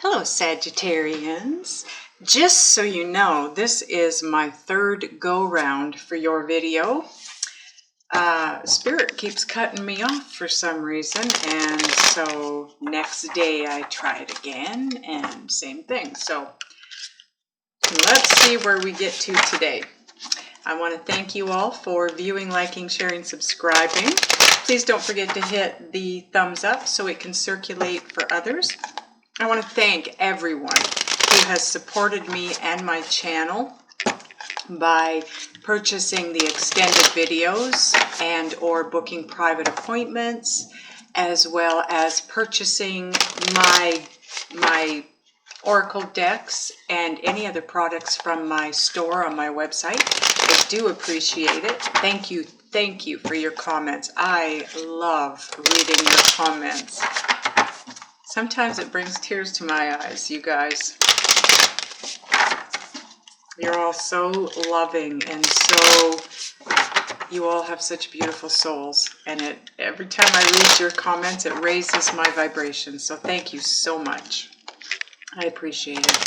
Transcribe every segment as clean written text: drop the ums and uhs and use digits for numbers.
Hello, Sagittarians. Just so you know, this is my third go-round for your video. Spirit keeps cutting me off for some reason, and so next day I try it again, and same thing. So let's see where we get to today. I want to thank you all for viewing, liking, sharing, subscribing. Please don't forget to hit the thumbs up so it can circulate for others. I want to thank everyone who has supported me and my channel by purchasing the extended videos and or booking private appointments, as well as purchasing my oracle decks and any other products from my store on my website. I do appreciate it. Thank you for your comments. I love reading your comments. Sometimes it brings tears to my eyes, you guys. You're all so loving, and so you all have such beautiful souls. And every time I read your comments, it raises my vibration. So thank you so much. I appreciate it.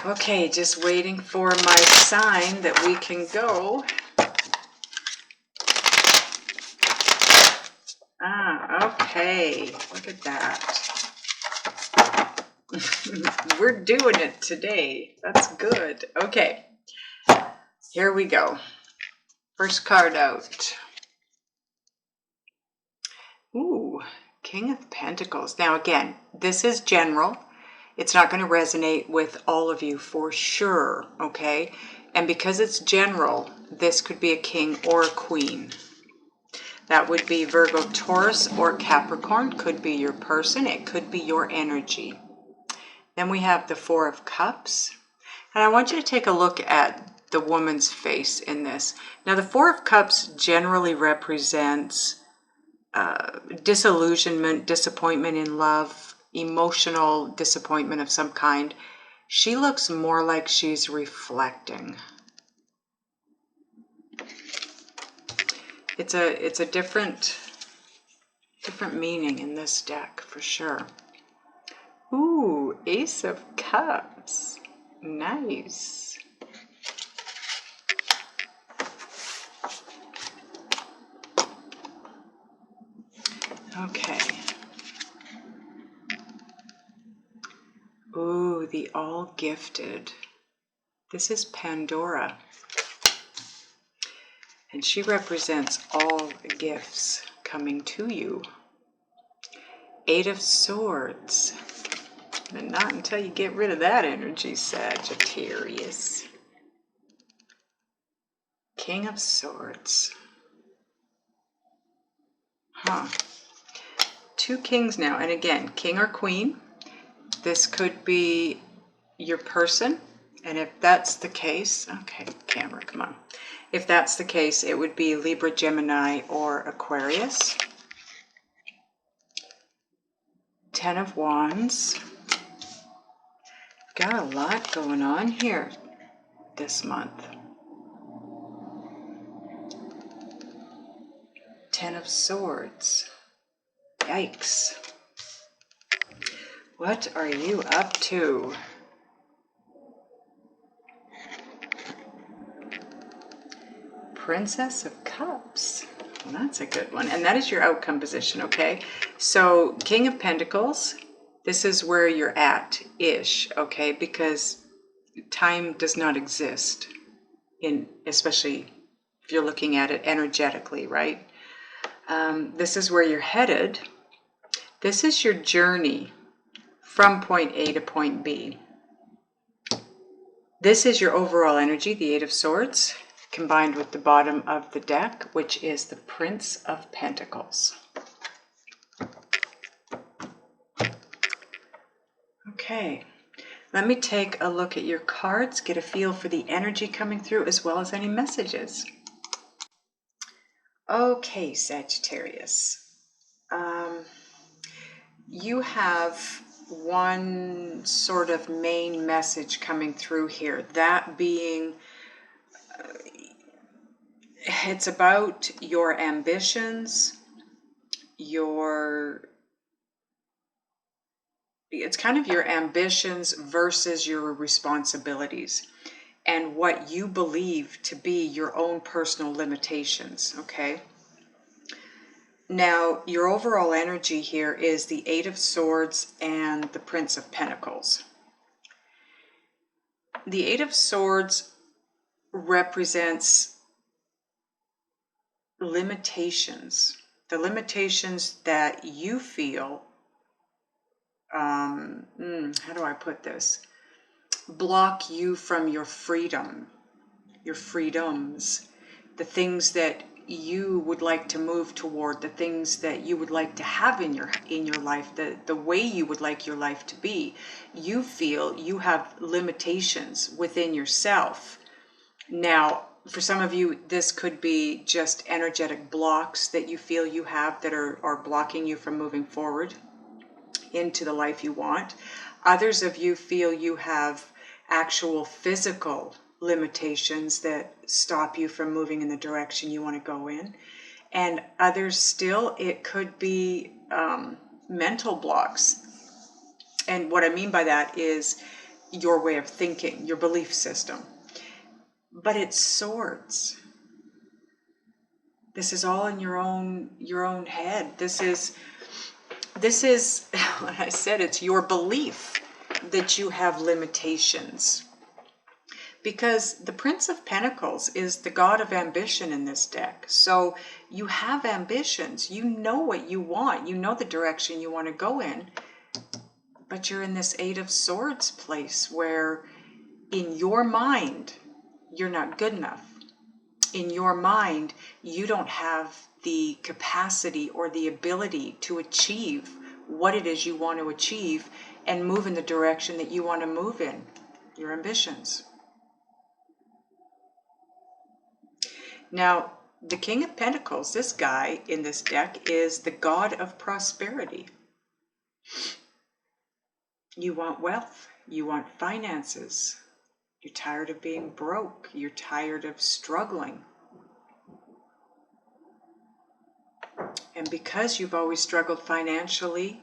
Okay, just waiting for my sign that we can go. Okay, look at that. We're doing it today. That's good. Okay, here we go. First card out. Ooh, King of Pentacles. Now again, this is general. It's not going to resonate with all of you for sure, okay? And because it's general, this could be a king or a queen. That would be Virgo, Taurus, or Capricorn. Could be your person. It could be your energy. Then we have the Four of Cups. And I want you to take a look at the woman's face in this. Now, the Four of Cups generally represents disillusionment, disappointment in love, emotional disappointment of some kind. She looks more like she's reflecting. It's a different meaning in this deck for sure. Ooh, Ace of Cups. Nice. Okay. Ooh, the All Gifted. This is Pandora. And she represents all gifts coming to you. Eight of Swords. And not until you get rid of that energy, Sagittarius. King of Swords. Huh. Two kings now. And again, king or queen. This could be your person. And if that's the case, okay, camera, come on. If that's the case, it would be Libra, Gemini, or Aquarius. Ten of Wands. Got a lot going on here this month. Ten of Swords. Yikes. What are you up to? Princess of Cups. Well, that's a good one. And that is your outcome position, okay? So, King of Pentacles, this is where you're at-ish, okay? Because time does not exist, especially if you're looking at it energetically, right? This is where you're headed. This is your journey from point A to point B. This is your overall energy, the Eight of Swords, combined with the bottom of the deck, which is the Prince of Pentacles. Okay, let me take a look at your cards, get a feel for the energy coming through, as well as any messages. Okay, Sagittarius. You have one sort of main message coming through here, that being it's about your ambitions, your it's kind of your ambitions versus your responsibilities and what you believe to be your own personal limitations, okay? Now, your overall energy here is the Eight of Swords and the Prince of Pentacles. The Eight of Swords represents limitations, the limitations that you feel, how do I put this? Block you from your freedom, your freedoms, the things that you would like to move toward, the things that you would like to have in your life, the way you would like your life to be. You feel you have limitations within yourself. Now, for some of you, this could be just energetic blocks that you feel you have that are blocking you from moving forward into the life you want. Others of you feel you have actual physical limitations that stop you from moving in the direction you want to go in. And others still, it could be mental blocks. And what I mean by that is your way of thinking, your belief system. But it's swords. This is all in your own head. This is what I said, it's your belief that you have limitations. Because the Prince of Pentacles is the god of ambition in this deck. So you have ambitions. You know what you want. You know the direction you want to go in. But you're in this Eight of Swords place where in your mind, you're not good enough. In your mind, you don't have the capacity or the ability to achieve what it is you want to achieve and move in the direction that you want to move in, your ambitions. Now, the King of Pentacles, this guy in this deck, is the god of prosperity. You want wealth, you want finances. You're tired of being broke. You're tired of struggling. And because you've always struggled financially,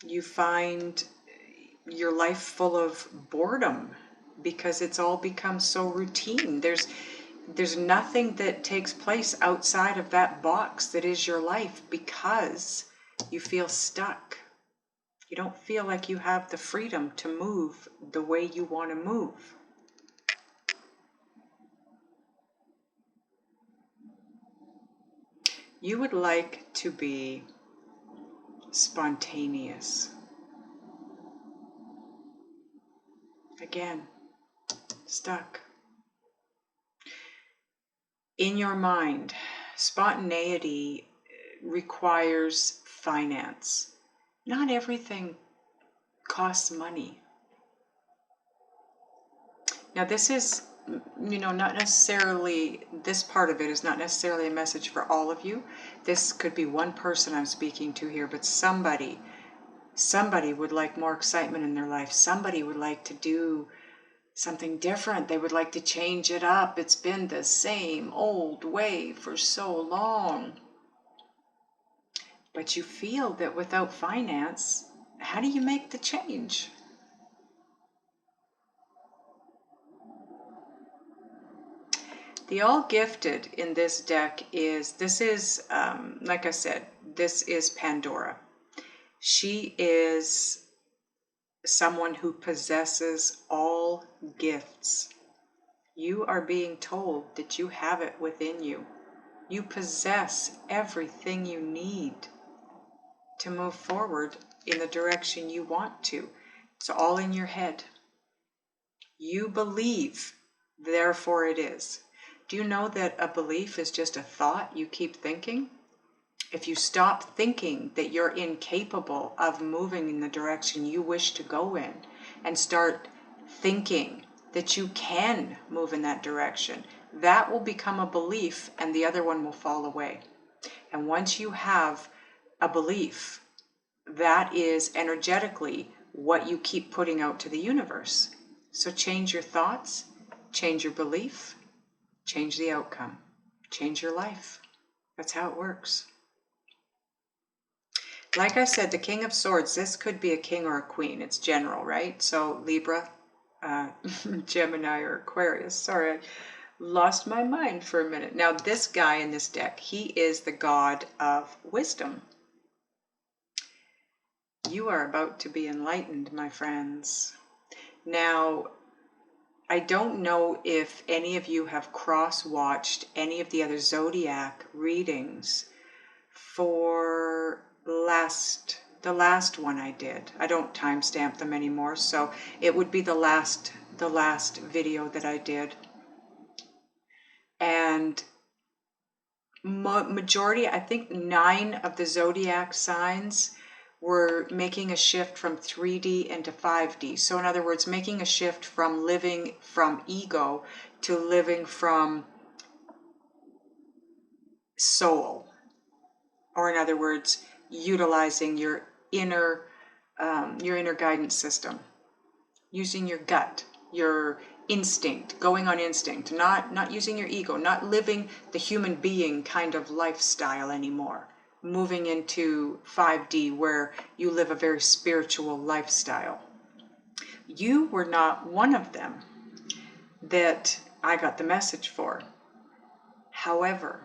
you find your life full of boredom because it's all become so routine. There's nothing that takes place outside of that box that is your life because you feel stuck. You don't feel like you have the freedom to move the way you want to move. You would like to be spontaneous. Again, stuck. In your mind, spontaneity requires finance. Not everything costs money. Now this is, not necessarily, this part of it is not necessarily a message for all of you. This could be one person I'm speaking to here, but somebody would like more excitement in their life. Somebody would like to do something different. They would like to change it up. It's been the same old way for so long. But you feel that without finance, how do you make the change? The All-Gifted in this deck is, like I said, this is Pandora. She is someone who possesses all gifts. You are being told that you have it within you. You possess everything you need to move forward in the direction you want to. It's all in your head. You believe, therefore it is. Do you know that a belief is just a thought you keep thinking? If you stop thinking that you're incapable of moving in the direction you wish to go in and start thinking that you can move in that direction, that will become a belief and the other one will fall away. And once you have a belief, that is energetically what you keep putting out to the universe. So change your thoughts, change your belief, change the outcome, change your life. That's how it works. Like I said, the King of Swords, this could be a king or a queen. It's general, right? So Libra, Gemini, or Aquarius. Sorry, I lost my mind for a minute. Now, this guy in this deck, he is the god of wisdom. You are about to be enlightened, my friends. Now, I don't know if any of you have cross-watched any of the other zodiac readings for the last one I did. I don't timestamp them anymore, so it would be the last video that I did. And majority, I think 9 of the zodiac signs were making a shift from 3D into 5D. So in other words, making a shift from living from ego to living from soul. Or in other words, utilizing your inner guidance system, using your gut, your instinct, going on instinct, not using your ego, not living the human being kind of lifestyle anymore, moving into 5D where you live a very spiritual lifestyle. You were not one of them that I got the message for. However,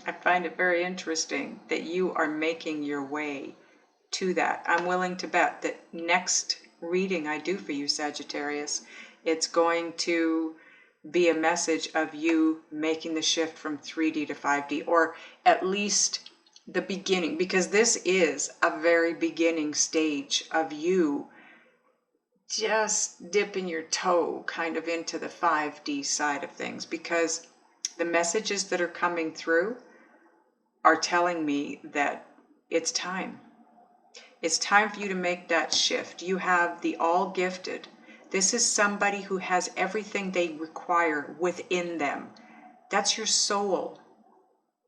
I find it very interesting that you are making your way to that. I'm willing to bet that next reading I do for you, Sagittarius, it's going to be a message of you making the shift from 3D to 5D, or at least the beginning, because this is a very beginning stage of you just dipping your toe kind of into the 5D side of things, because the messages that are coming through are telling me that it's time. It's time for you to make that shift. You have the all gifted. This is somebody who has everything they require within them. That's your soul.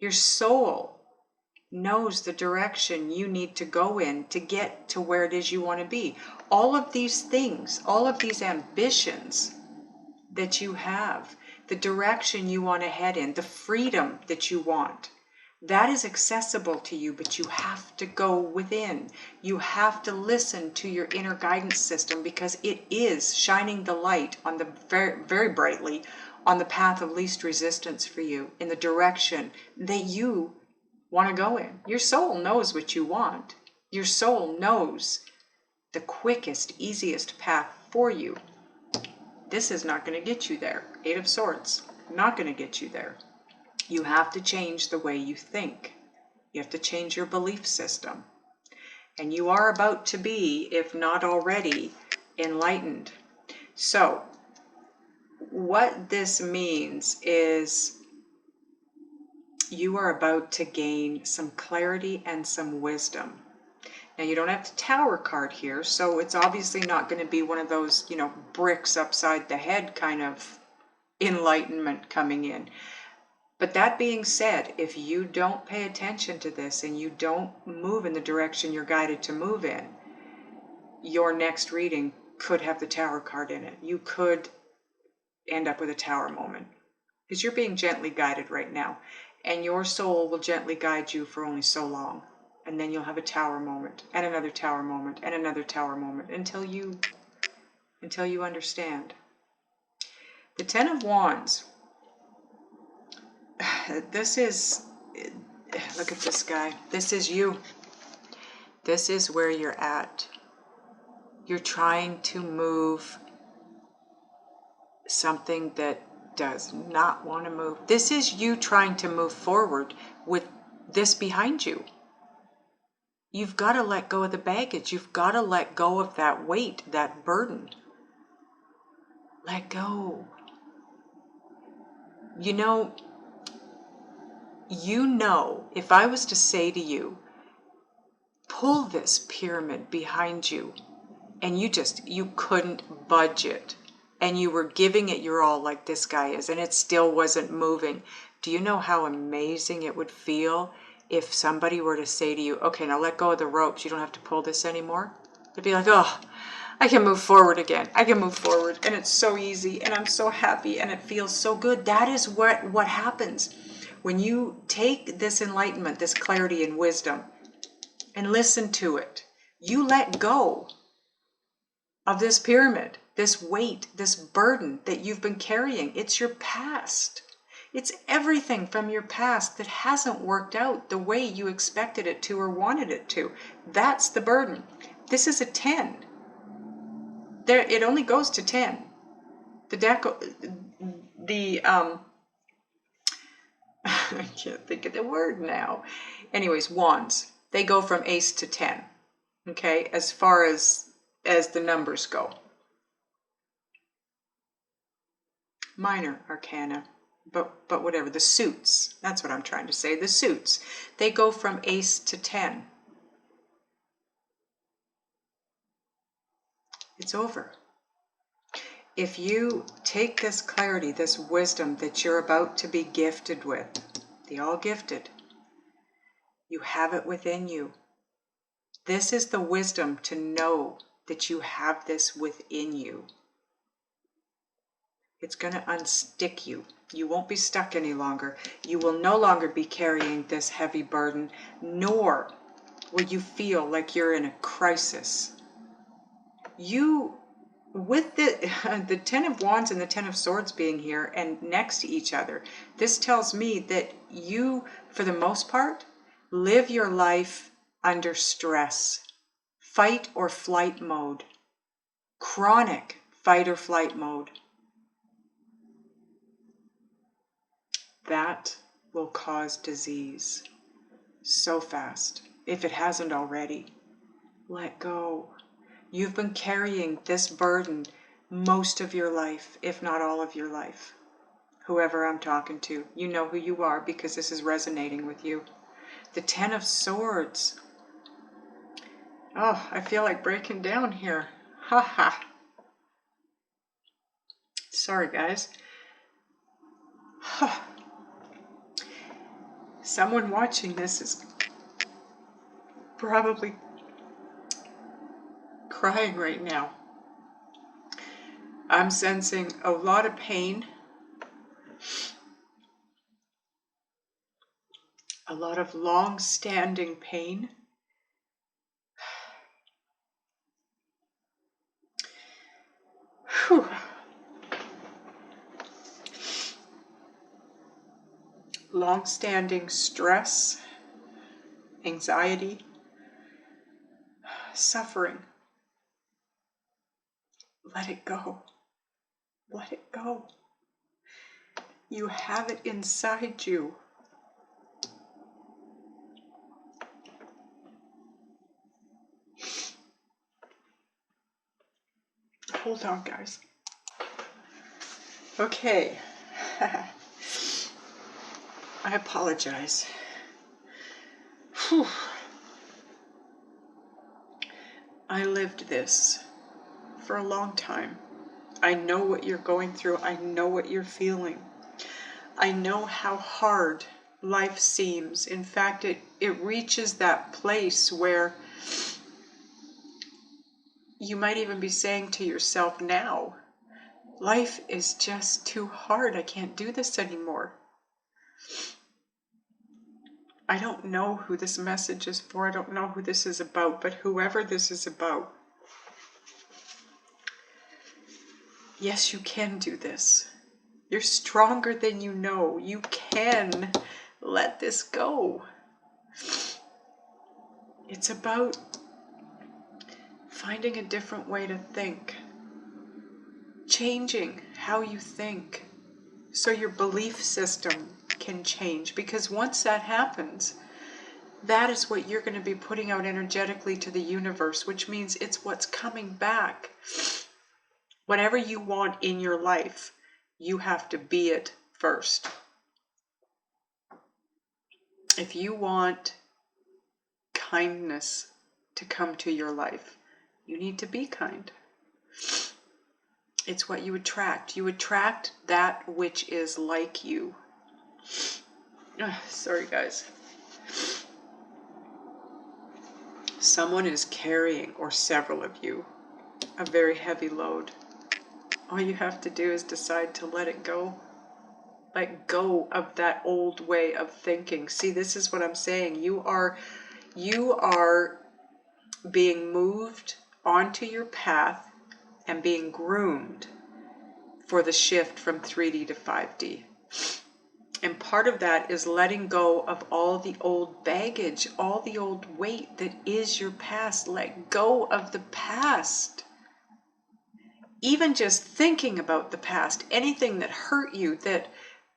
Your soul knows the direction you need to go in to get to where it is you want to be. All of these things, all of these ambitions that you have, the direction you want to head in, the freedom that you want, that is accessible to you, but you have to go within. You have to listen to your inner guidance system, because it is shining the light on the very, very brightly on the path of least resistance for you, in the direction that you want to go in. Your soul knows what you want. Your soul knows the quickest, easiest path for you. This is not going to get you there. 8 of Swords, not going to get you there. You have to change the way you think. You have to change your belief system. And you are about to be, if not already, enlightened. So, what this means is you are about to gain some clarity and some wisdom. Now, you don't have the Tower card here, so it's obviously not going to be one of those, bricks upside the head kind of enlightenment coming in. But that being said, if you don't pay attention to this and you don't move in the direction you're guided to move in, your next reading could have the Tower card in it. You could end up with a Tower moment, because you're being gently guided right now, and your soul will gently guide you for only so long. And then you'll have a Tower moment, and another Tower moment, and another Tower moment, until you understand. The 10 of Wands. This is, look at this guy. This is you. This is where you're at. You're trying to move something that does not want to move. This is you trying to move forward with this behind you. You've got to let go of the baggage. You've got to let go of that weight, that burden. Let go. You know, if I was to say to you, pull this pyramid behind you, and you couldn't budge it, and you were giving it your all like this guy is, and it still wasn't moving, do you know how amazing it would feel if somebody were to say to you, okay, now let go of the ropes, you don't have to pull this anymore? It'd be like, oh, I can move forward again. I can move forward, and it's so easy, and I'm so happy, and it feels so good. That is what happens when you take this enlightenment, this clarity and wisdom, and listen to it. You let go of this pyramid, this weight, this burden that you've been carrying. It's your past. It's everything from your past that hasn't worked out the way you expected it to or wanted it to. That's the burden. This is a 10. It only goes to 10. The deck, I can't think of the word now. Anyways, wands, they go from ace to 10. Okay, as far as the numbers go. Minor arcana, but whatever, the suits, that's what I'm trying to say, the suits, they go from ace to 10. It's over. If you take this clarity, this wisdom that you're about to be gifted with, the all gifted, you have it within you. This is the wisdom to know that you have this within you. It's going to unstick you. You won't be stuck any longer. You will no longer be carrying this heavy burden, nor will you feel like you're in a crisis. With the 10 of Wands and the 10 of Swords being here and next to each other, this tells me that you, for the most part, live your life under stress, fight or flight mode, chronic fight or flight mode. That will cause disease so fast, if it hasn't already. Let go. You've been carrying this burden most of your life, if not all of your life. Whoever I'm talking to, you know who you are because this is resonating with you. The 10 of Swords. Oh, I feel like breaking down here. Ha ha. Sorry, guys. Someone watching this is probably crying right now. I'm sensing a lot of pain, a lot of long-standing pain. Whew. Long-standing stress, anxiety, suffering. Let it go. Let it go. You have it inside you. Hold on, guys. Okay. I apologize. Whew. I lived this for a long time. I know what you're going through. I know what you're feeling. I know how hard life seems. In fact, it reaches that place where you might even be saying to yourself now, life is just too hard. I can't do this anymore. I don't know who this message is for. I don't know who this is about, but whoever this is about, yes, you can do this. You're stronger than you know. You can let this go. It's about finding a different way to think. Changing how you think so your belief system can change. Because once that happens, that is what you're going to be putting out energetically to the universe, which means it's what's coming back. Whatever you want in your life, you have to be it first. If you want kindness to come to your life, you need to be kind. It's what you attract. You attract that which is like you. Sorry, guys. Someone is carrying, or several of you, a very heavy load. All you have to do is decide to let it go. Let go of that old way of thinking. See, this is what I'm saying. You are You are being moved onto your path and being groomed for the shift from 3D to 5D. And part of that is letting go of all the old baggage, all the old weight that is your past. Let go of the past. Even just thinking about the past, anything that hurt you, that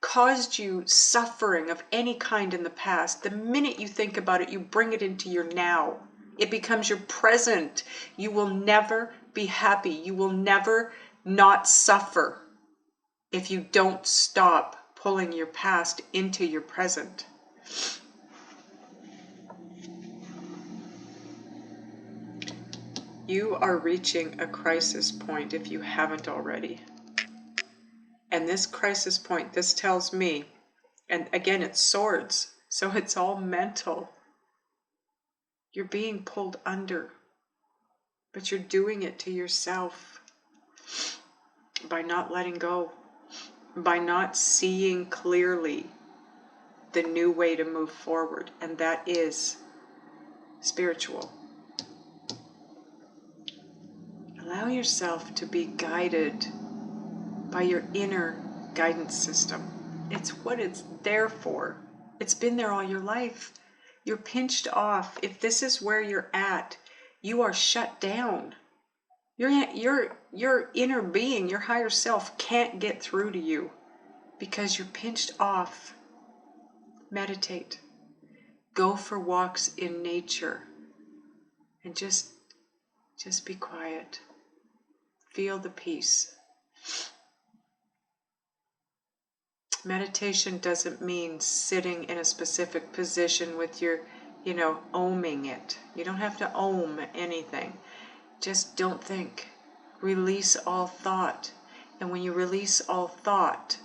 caused you suffering of any kind in the past, the minute you think about it, you bring it into your now. It becomes your present. You will never be happy. You will never not suffer if you don't stop pulling your past into your present. You are reaching a crisis point if you haven't already. And this crisis point, this tells me, and again, it's swords, so it's all mental. You're being pulled under, but you're doing it to yourself by not letting go, by not seeing clearly the new way to move forward, and that is spiritual. Allow yourself to be guided by your inner guidance system. It's what it's there for. It's been there all your life. You're pinched off. If this is where you're at, you are shut down. Your inner being, your higher self, can't get through to you because you're pinched off. Meditate. Go for walks in nature. And just be quiet. Feel the peace. Meditation doesn't mean sitting in a specific position with your, oming it. You don't have to ohm anything. Just don't think. Release all thought. And when you release all thought,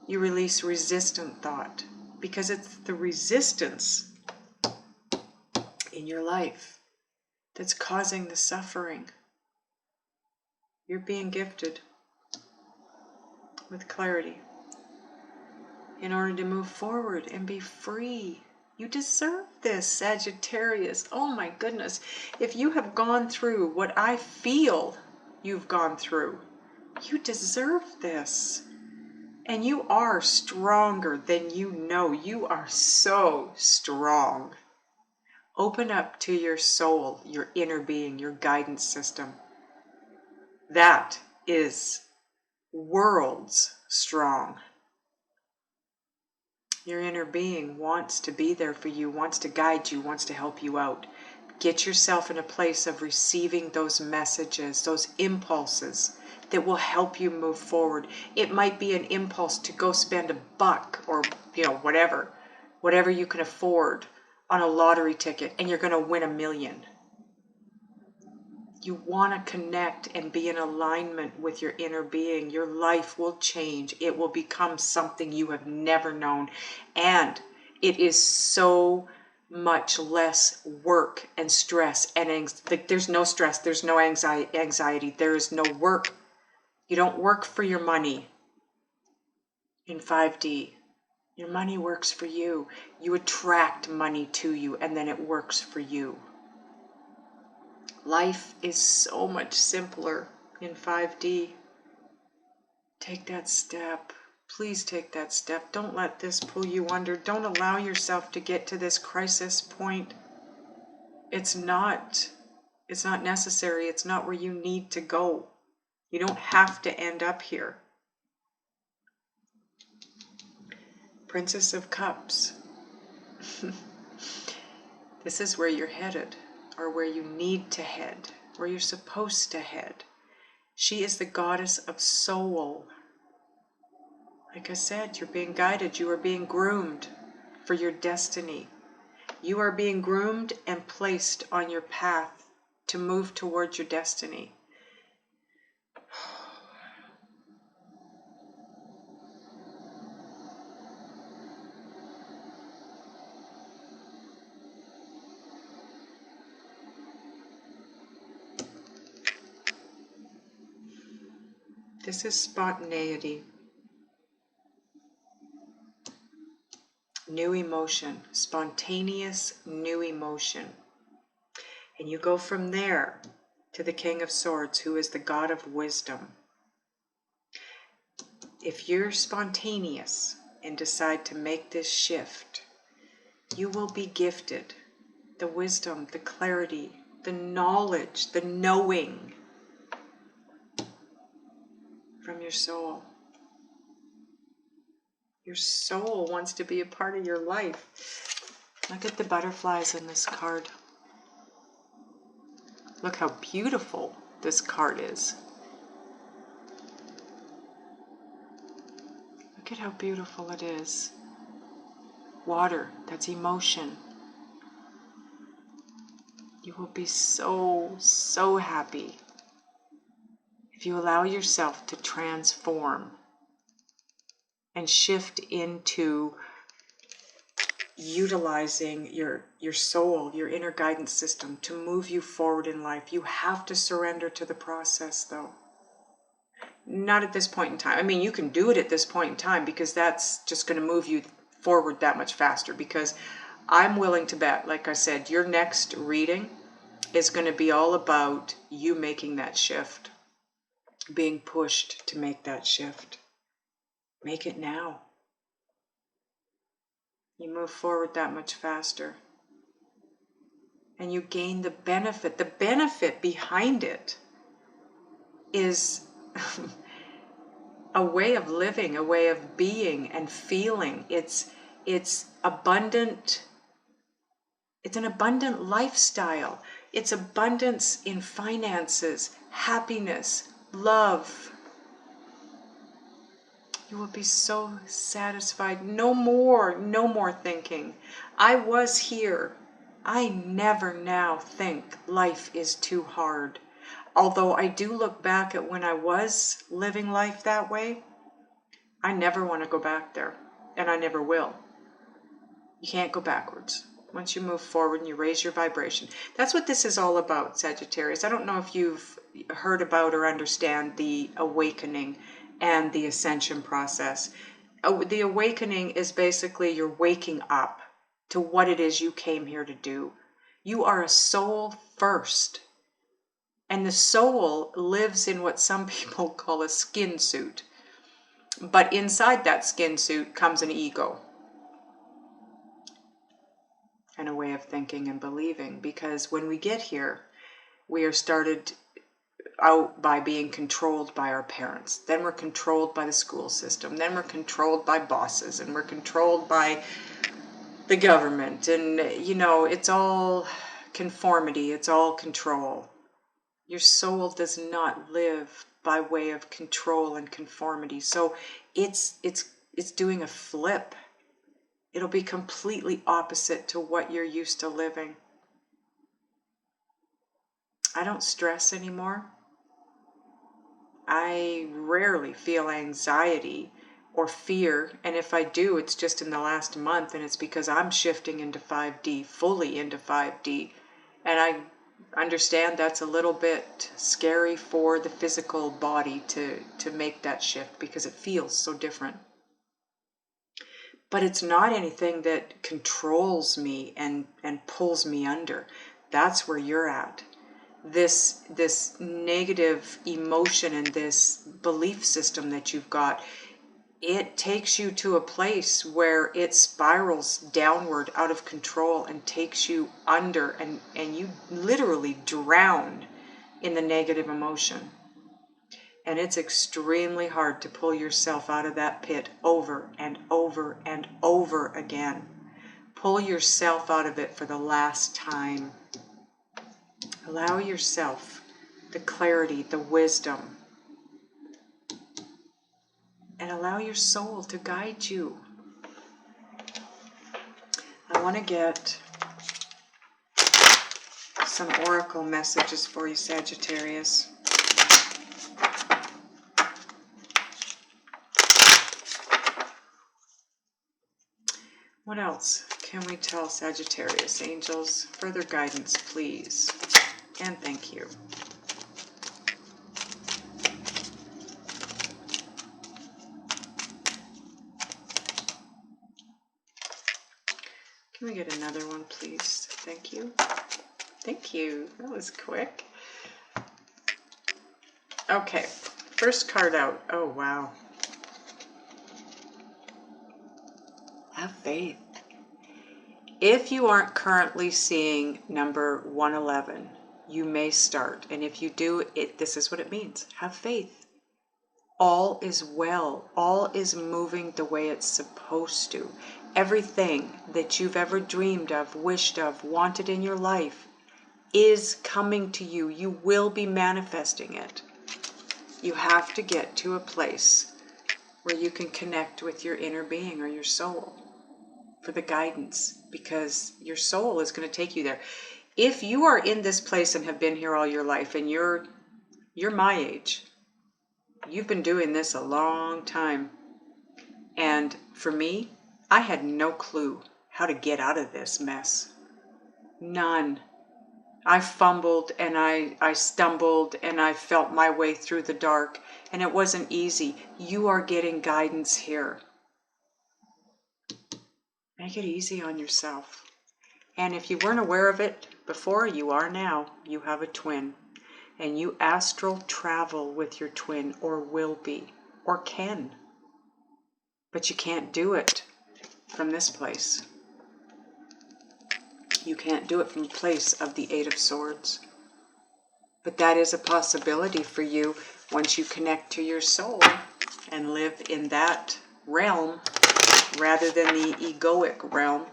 you release resistant thought. Because it's the resistance in your life that's causing the suffering. You're being gifted with clarity in order to move forward and be free. You deserve this, Sagittarius. Oh my goodness. If you have gone through what I feel you've gone through, you deserve this. And you are stronger than you know. You are so strong. Open up to your soul, your inner being, your guidance system. That is worlds strong. Your inner being wants to be there for you, wants to guide you, wants to help you out. Get yourself in a place of receiving those messages, those impulses that will help you move forward. It might be an impulse to go spend $1 or, whatever you can afford on a lottery ticket, and you're going to win $1 million. You want to connect and be in alignment with your inner being. Your life will change. It will become something you have never known. And it is so much less work and stress and there's no stress, there's no anxiety, there is no work. You don't work for your money in 5D. Your money works for you. You attract money to you, and then it works for you. Life is so much simpler in 5D. Take that step. Please take that step. Don't let this pull you under. Don't allow yourself to get to this crisis point. It's not necessary. It's not where you need to go. You don't have to end up here. Princess of Cups. This is where you're headed, or where you need to head, where you're supposed to head. She is the goddess of soul. Like I said, you're being guided. You are being groomed for your destiny. You are being groomed and placed on your path to move towards your destiny. This is spontaneity. New emotion, spontaneous new emotion. And you go from there to the King of Swords, who is the God of wisdom. If you're spontaneous and decide to make this shift, you will be gifted the wisdom, the clarity, the knowledge, the knowing from your soul. Your soul wants to be a part of your life. Look at the butterflies in this card. Look how beautiful this card is. Look at how beautiful it is. Water, that's emotion. You will be so, so happy if you allow yourself to transform and shift into utilizing your soul, your inner guidance system to move you forward in life. You have to surrender to the process, though. Not at this point in time. I mean, you can do it at this point in time because that's just going to move you forward that much faster. Because I'm willing to bet, like I said, your next reading is going to be all about you making that shift, being pushed to make that shift. Make it now. You move forward that much faster. And you gain the benefit. The benefit behind it is a way of living, a way of being and feeling. It's abundant. It's an abundant lifestyle. It's abundance in finances, happiness, love. You will be so satisfied. No more thinking. I was here. I never now think life is too hard. Although I do look back at when I was living life that way, I never want to go back there. And I never will. You can't go backwards. Once you move forward and you raise your vibration. That's what this is all about, Sagittarius. I don't know if you've heard about or understand the awakening and the ascension process. The awakening is basically you're waking up to what it is you came here to do. You are a soul first. And the soul lives in what some people call a skin suit. But inside that skin suit comes an ego. And a way of thinking and believing. Because when we get here, we are started out by being controlled by our parents. Then we're controlled by the school system. Then we're controlled by bosses. And we're controlled by the government. And, you know, it's all conformity. It's all control. Your soul does not live by way of control and conformity. So it's doing a flip. It'll be completely opposite to what you're used to living. I don't stress anymore. I rarely feel anxiety or fear. And if I do, it's just in the last month. And it's because I'm shifting into 5D, fully into 5D. And I understand that's a little bit scary for the physical body to make that shift because it feels so different. But it's not anything that controls me and pulls me under. That's where you're at. This negative emotion and this belief system that you've got, it takes you to a place where it spirals downward out of control and takes you under, and you literally drown in the negative emotion. And it's extremely hard to pull yourself out of that pit over and over and over again. Pull yourself out of it for the last time. Allow yourself the clarity, the wisdom, and allow your soul to guide you. I want to get some oracle messages for you, Sagittarius. What else can we tell Sagittarius? Angels, further guidance, please. And thank you. Can we get another one, please? Thank you. Thank you. That was quick. Okay, first card out. Oh, wow. Have faith. If you aren't currently seeing number 111, you may start. And if you do, this is what it means. Have faith. All is well. All is moving the way it's supposed to. Everything that you've ever dreamed of, wished of, wanted in your life is coming to you. You will be manifesting it. You have to get to a place where you can connect with your inner being or your soul for the guidance, because your soul is going to take you there. If you are in this place and have been here all your life, and you're my age, you've been doing this a long time. And for me, I had no clue how to get out of this mess. None. I fumbled and I stumbled and I felt my way through the dark, and it wasn't easy. You are getting guidance here. Make it easy on yourself. And if you weren't aware of it before, you are now. You have a twin. And you astral travel with your twin, or will be, or can. But you can't do it from this place. You can't do it from a place of the Eight of Swords. But that is a possibility for you once you connect to your soul and live in that realm rather than the egoic realm.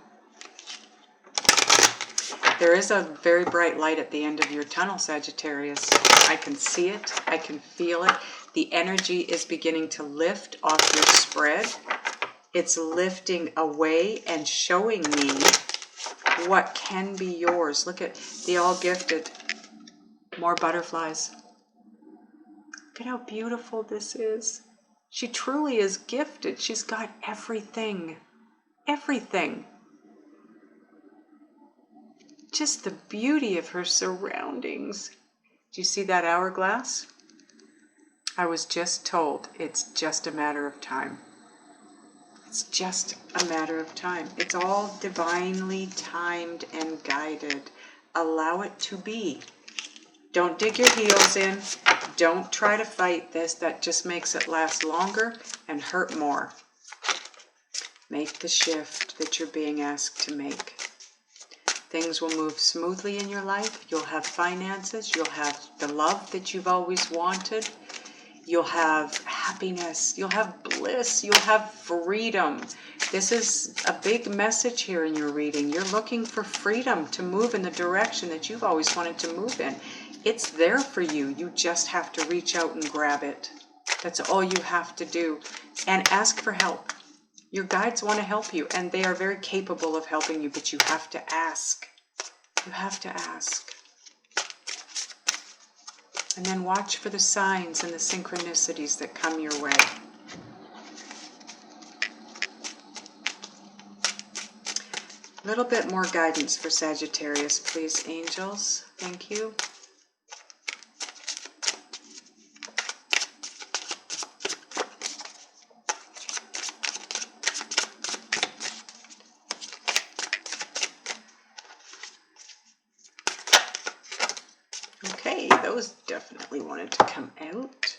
There is a very bright light at the end of your tunnel, Sagittarius. I can see it. I can feel it. The energy is beginning to lift off your spread. It's lifting away and showing me what can be yours. Look at the all gifted. More butterflies. Look at how beautiful this is. She truly is gifted. She's got everything. Everything. Just the beauty of her surroundings. Do you see that hourglass? I was just told it's just a matter of time. It's just a matter of time. It's all divinely timed and guided. Allow it to be. Don't dig your heels in. Don't try to fight this. That just makes it last longer and hurt more. Make the shift that you're being asked to make. Things will move smoothly in your life. You'll have finances. You'll have the love that you've always wanted. You'll have happiness. You'll have bliss. You'll have freedom. This is a big message here in your reading. You're looking for freedom to move in the direction that you've always wanted to move in. It's there for you. You just have to reach out and grab it. That's all you have to do. And ask for help. Your guides want to help you, and they are very capable of helping you, but you have to ask. You have to ask. And then watch for the signs and the synchronicities that come your way. A little bit more guidance for Sagittarius, please, angels. Thank you. Okay, those definitely wanted to come out.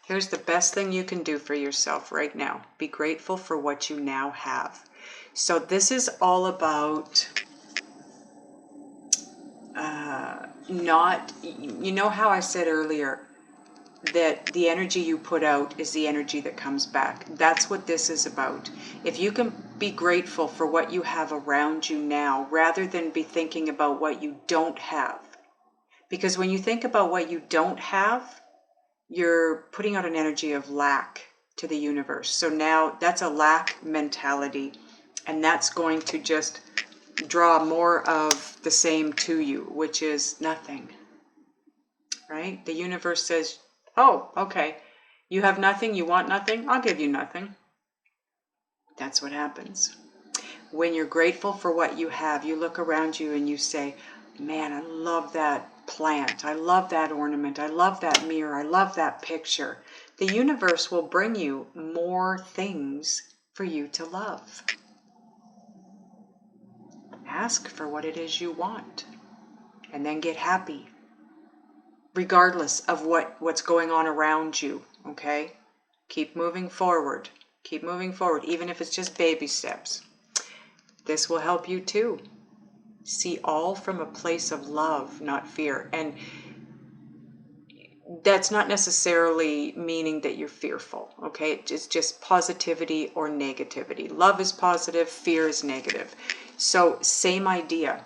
Here's the best thing you can do for yourself right now. Be grateful for what you now have. So this is all about you know how I said earlier that the energy you put out is the energy that comes back. That's what this is about. If you can be grateful for what you have around you now, rather than be thinking about what you don't have. Because when you think about what you don't have, you're putting out an energy of lack to the universe. So now that's a lack mentality, and that's going to just draw more of the same to you, which is nothing. Right? The universe says, oh, okay, you have nothing, you want nothing, I'll give you nothing. That's what happens. When you're grateful for what you have, you look around you and you say, man, I love that plant, I love that ornament, I love that mirror, I love that picture. The universe will bring you more things for you to love. Ask for what it is you want, and then get happy, regardless of what's going on around you, okay? Keep moving forward. Keep moving forward, even if it's just baby steps. This will help you too. See all from a place of love, not fear. And that's not necessarily meaning that you're fearful, okay? It's just positivity or negativity. Love is positive, fear is negative. So same idea.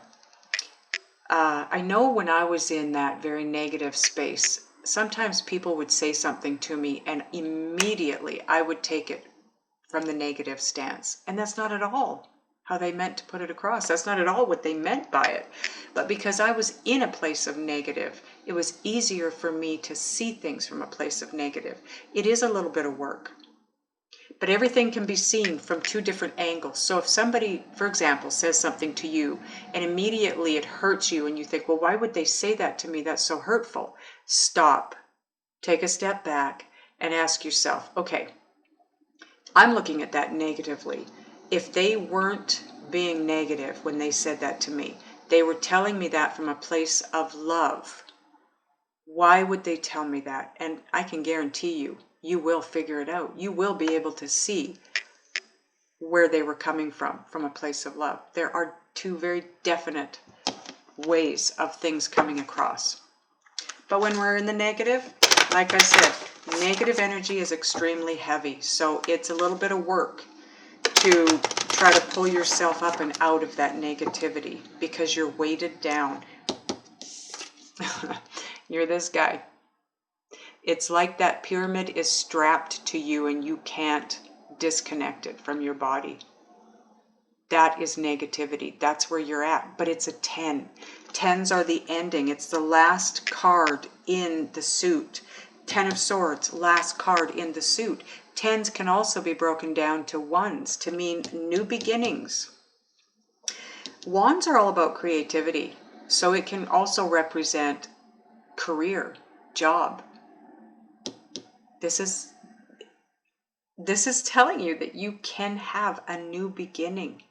I know when I was in that very negative space, sometimes people would say something to me and immediately I would take it from the negative stance. And that's not at all how they meant to put it across. That's not at all what they meant by it. But because I was in a place of negative, it was easier for me to see things from a place of negative. It is a little bit of work, but everything can be seen from two different angles. So if somebody, for example, says something to you and immediately it hurts you and you think, well, why would they say that to me? That's so hurtful. Stop, take a step back and ask yourself, okay, I'm looking at that negatively. If they weren't being negative when they said that to me, they were telling me that from a place of love. Why would they tell me that? And I can guarantee you, you will figure it out. You will be able to see where they were coming from a place of love. There are two very definite ways of things coming across. But when we're in the negative, like I said, negative energy is extremely heavy. So it's a little bit of work to try to pull yourself up and out of that negativity because you're weighted down. You're this guy. It's like that pyramid is strapped to you and you can't disconnect it from your body. That is negativity. That's where you're at. But it's a 10. 10s are the ending. It's the last card in the suit. 10 of Swords, last card in the suit. 10s can also be broken down to 1s to mean new beginnings. Wands are all about creativity. So it can also represent career, job. This is telling you that you can have a new beginning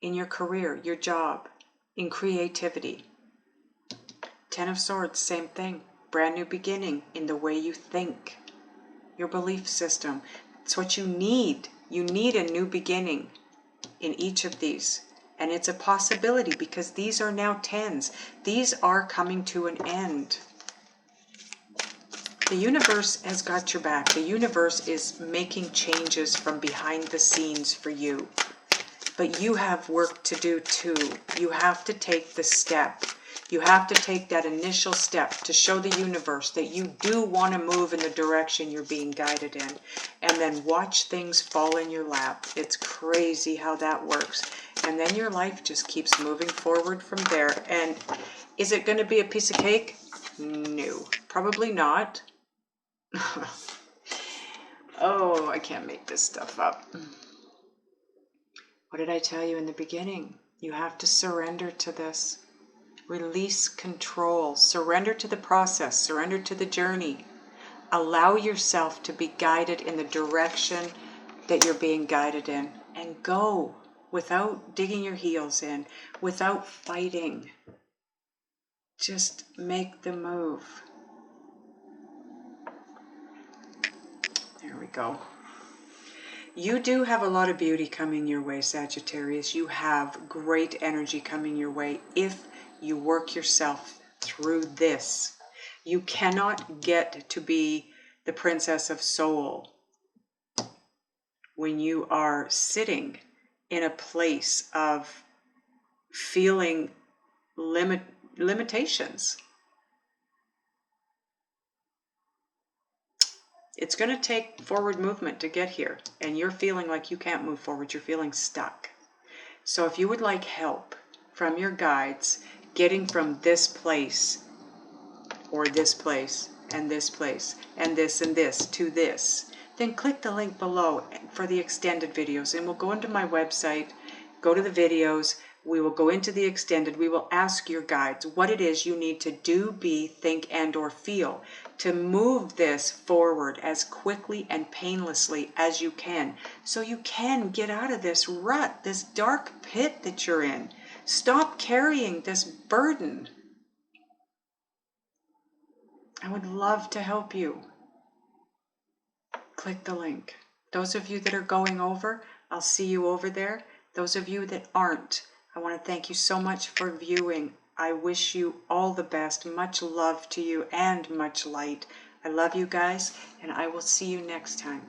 in your career, your job, in creativity. 10 of Swords, same thing. Brand new beginning in the way you think, your belief system. It's what you need. You need a new beginning in each of these. And it's a possibility because these are now 10s. These are coming to an end. The universe has got your back. The universe is making changes from behind the scenes for you. But you have work to do too. You have to take the step. You have to take that initial step to show the universe that you do want to move in the direction you're being guided in. And then watch things fall in your lap. It's crazy how that works. And then your life just keeps moving forward from there. And is it going to be a piece of cake? No, probably not. Oh, I can't make this stuff up. What did I tell you in the beginning? You have to surrender to this. Release control. Surrender to the process. Surrender to the journey. Allow yourself to be guided in the direction that you're being guided in. And go without digging your heels in, without fighting. Just make the move. There we go. You do have a lot of beauty coming your way, Sagittarius. You have great energy coming your way if you work yourself through this. You cannot get to be the Princess of Soul when you are sitting in a place of feeling limitations. It's going to take forward movement to get here, and you're feeling like you can't move forward. You're feeling stuck. So if you would like help from your guides getting from this place or this place and this place and this to this, then click the link below for the extended videos, and we'll go into my website, go to the videos, We will go into the extended. We will ask your guides what it is you need to do, be, think, and or feel to move this forward as quickly and painlessly as you can, so you can get out of this rut, this dark pit that you're in. Stop carrying this burden. I would love to help you. Click the link. Those of you that are going over, I'll see you over there. Those of you that aren't, I want to thank you so much for viewing. I wish you all the best. Much love to you and much light. I love you guys, and I will see you next time.